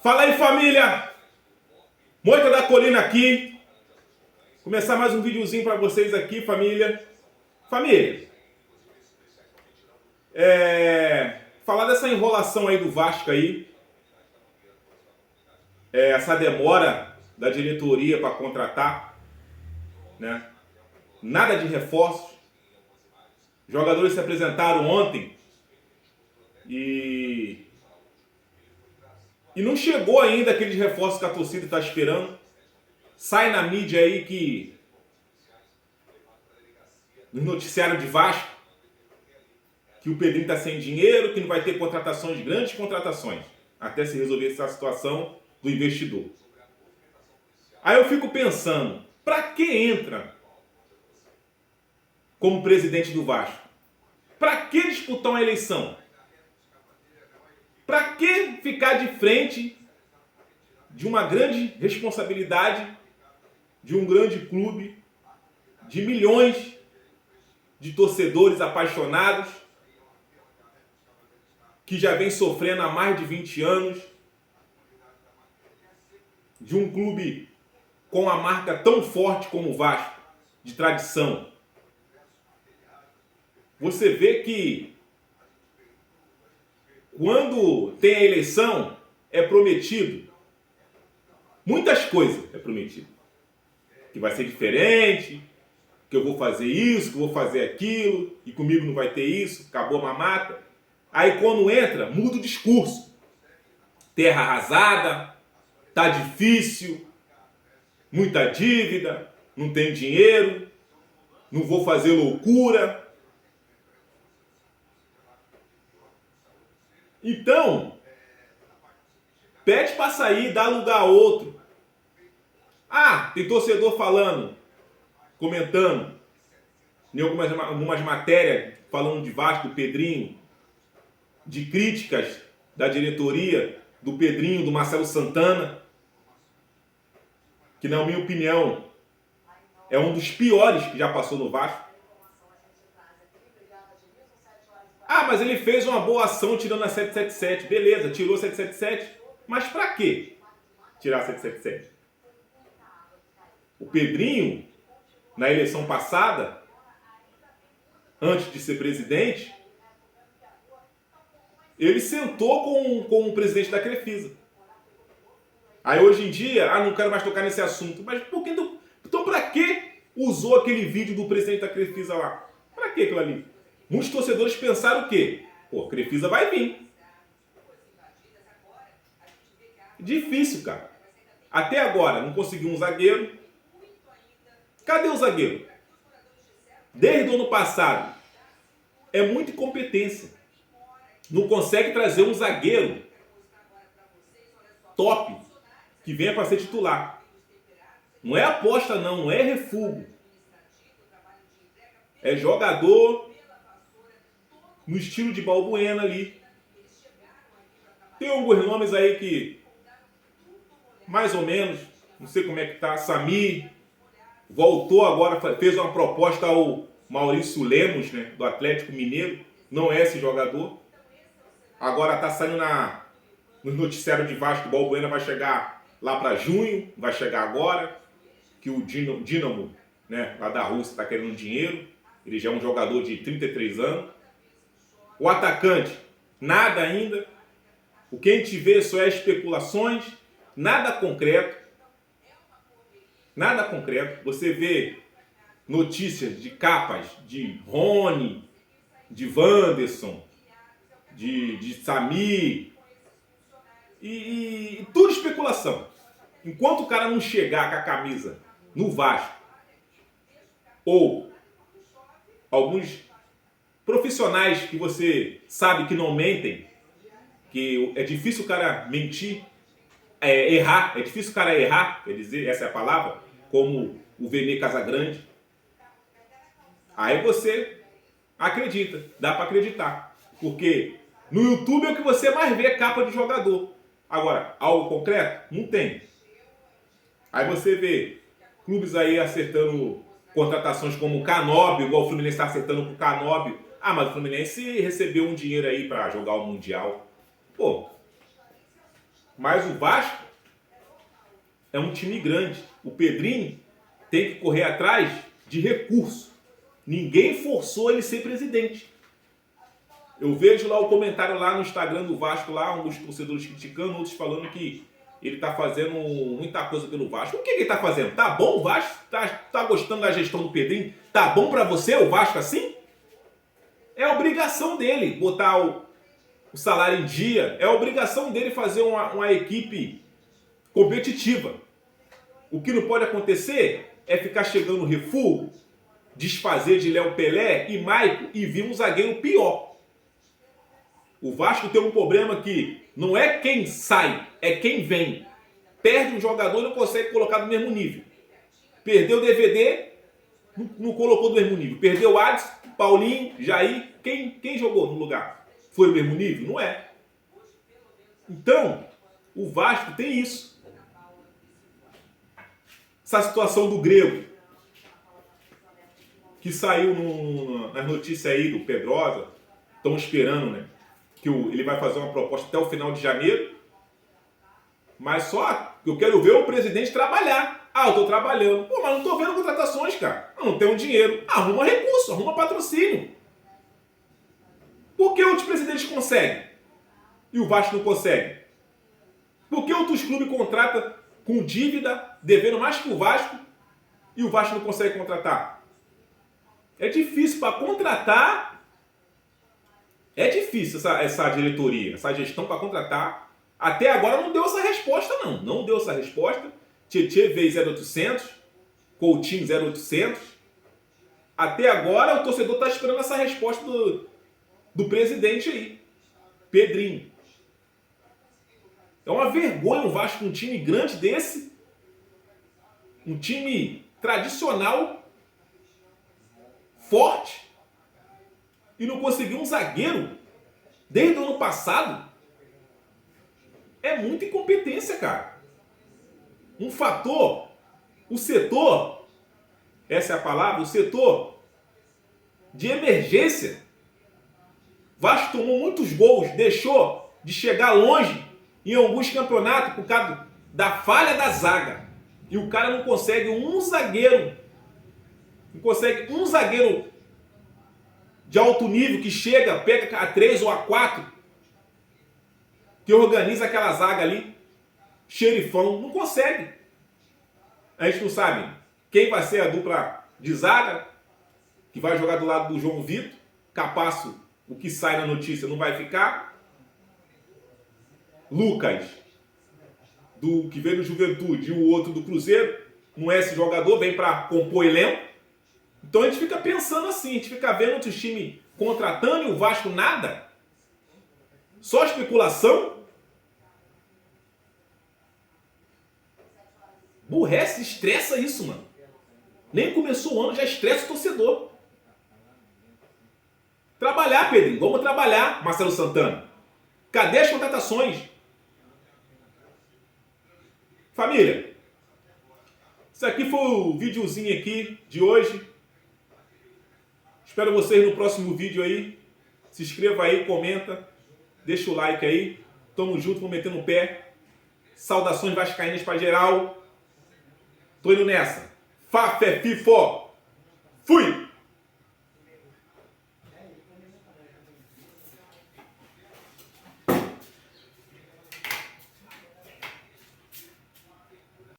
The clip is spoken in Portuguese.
Fala aí, família! Moita da Colina aqui. Começar mais um videozinho para vocês aqui, família. Família, falar dessa enrolação aí do Vasco aí, essa demora da diretoria para contratar, né? Nada de reforços. Jogadores se apresentaram ontem e não chegou ainda aqueles reforços que a torcida está esperando. Sai na mídia aí que, no noticiário de Vasco, que o Pedrinho está sem dinheiro, que não vai ter contratações, grandes contratações, até se resolver essa situação do investidor. Aí eu fico pensando, para que entra como presidente do Vasco? Para que disputar uma eleição? Para que ficar de frente de uma grande responsabilidade, de um grande clube, de milhões de torcedores apaixonados, que já vem sofrendo há mais de 20 anos, de um clube com uma marca tão forte como o Vasco, de tradição? Você vê que quando tem a eleição, é prometido muitas coisas, é prometido. Que vai ser diferente, que eu vou fazer isso, que eu vou fazer aquilo, e comigo não vai ter isso, acabou a mamata. Aí quando entra, muda o discurso. Terra arrasada, tá difícil, muita dívida, não tem dinheiro, não vou fazer loucura. Então, pede para sair, dá lugar a outro. Ah, tem torcedor falando, comentando, em algumas matérias, falando de Vasco, do Pedrinho, de críticas da diretoria, do Pedrinho, do Marcelo Santana, que na minha opinião é um dos piores que já passou no Vasco. Ah, mas ele fez uma boa ação tirando a 777. Beleza, tirou a 777. Mas pra quê tirar a 777? O Pedrinho, na eleição passada, antes de ser presidente, ele sentou com o presidente da Crefisa. Aí hoje em dia, não quero mais tocar nesse assunto. Mas por que então pra que usou aquele vídeo do presidente da Crefisa lá? Pra que aquilo ali? Muitos torcedores pensaram o quê? Pô, a Crefisa vai vir. Difícil, cara. Até agora não conseguiu um zagueiro. Cadê o zagueiro? Desde o ano passado. É muita incompetência. Não consegue trazer um zagueiro top que venha para ser titular. Não é aposta não, não é refúgio. É jogador no estilo de Balbuena ali. Tem alguns nomes aí que, mais ou menos, não sei como é que tá. Samir voltou agora, fez uma proposta ao Maurício Lemos, né, do Atlético Mineiro. Não é esse jogador. Agora tá saindo no noticiário de Vasco que o Balbuena vai chegar lá para junho, vai chegar agora, que o Dinamo, né, lá da Rússia, tá querendo dinheiro. Ele já é um jogador de 33 anos. O atacante, nada ainda. O que a gente vê só é especulações, nada concreto. Nada concreto. Você vê notícias de capas de Rony, de Wanderson, de Samir, e tudo especulação. Enquanto o cara não chegar com a camisa no Vasco, ou alguns profissionais que você sabe que não mentem, que é difícil o cara mentir, errar, é difícil o cara errar, quer dizer, essa é a palavra, como o Vene Casagrande. Aí você acredita, dá para acreditar, porque no YouTube é o que você mais vê, capa de jogador. Agora, algo concreto? Não tem. Aí você vê clubes aí acertando contratações como o Canóbio, igual o Fluminense está acertando com o Canóbio. Ah, mas o Fluminense recebeu um dinheiro aí para jogar o Mundial. Pô, Mas o Vasco é um time grande. O Pedrinho tem que correr atrás de recurso. Ninguém forçou ele ser presidente. Eu vejo lá o comentário lá no Instagram do Vasco, lá, um dos torcedores criticando, outros falando que ele tá fazendo muita coisa pelo Vasco. O que ele tá fazendo? Tá bom o Vasco? Tá gostando da gestão do Pedrinho? Tá bom pra você o Vasco assim? É obrigação dele botar o salário em dia. É obrigação dele fazer uma equipe competitiva. O que não pode acontecer é ficar chegando no refugo, desfazer de Léo Pelé e Maico e vir um zagueiro pior. O Vasco tem um problema que não é quem sai, é quem vem. Perde um jogador e não consegue colocar no mesmo nível. Perdeu o DVD, não colocou no mesmo nível. Perdeu o Adson, Paulinho, Jair. Quem jogou no lugar? Foi no mesmo nível? Não é. Então, o Vasco tem isso. Essa situação do Grego, que saiu nas notícias aí do Pedrosa, estão esperando, né? Que ele vai fazer uma proposta até o final de janeiro. Mas só eu quero ver o presidente trabalhar. Ah, eu tô trabalhando. Pô, mas não tô vendo contratações, cara. Eu não tenho dinheiro. Arruma recurso, arruma patrocínio. Por que outros presidentes conseguem? E o Vasco não consegue? Por que outros clubes contratam com dívida, devendo mais que o Vasco, e o Vasco não consegue contratar? É difícil para contratar. É difícil essa diretoria, essa gestão para contratar. Até agora não deu essa resposta, não. Não deu essa resposta. Tietê veio 0800, Coutinho 0800. Até agora o torcedor está esperando essa resposta do presidente aí, Pedrinho. É uma vergonha o Vasco, um time grande desse, um time tradicional, forte, e não conseguiu um zagueiro desde o ano passado. É muita incompetência, cara. Um fator, o setor, essa é a palavra, o setor de emergência. Vasco tomou muitos gols, deixou de chegar longe em alguns campeonatos por causa da falha da zaga. E o cara não consegue um zagueiro. Não consegue um zagueiro de alto nível que chega, pega a 3 ou a 4, que organiza aquela zaga ali, xerifão, não consegue. A gente não sabe quem vai ser a dupla de zaga, que vai jogar do lado do João Vitor. Capasso, o que sai na notícia, não vai ficar. Lucas, que veio do Juventude, e o outro do Cruzeiro, não é esse jogador, vem para compor elenco. Então a gente fica pensando assim, a gente fica vendo outros times contratando e o Vasco nada. Só especulação. Aborrece, estressa isso, mano. Nem começou o ano, já estressa o torcedor. Trabalhar, Pedrinho, vamos trabalhar, Marcelo Santana. Cadê as contratações? Família, isso aqui foi o videozinho aqui de hoje. Espero vocês no próximo vídeo aí. Se inscreva aí, comenta, deixa o like aí. Tamo junto, vamos meter no pé. Saudações vascaínas pra geral. Tô indo nessa. Fá, fé, fifó. Fui!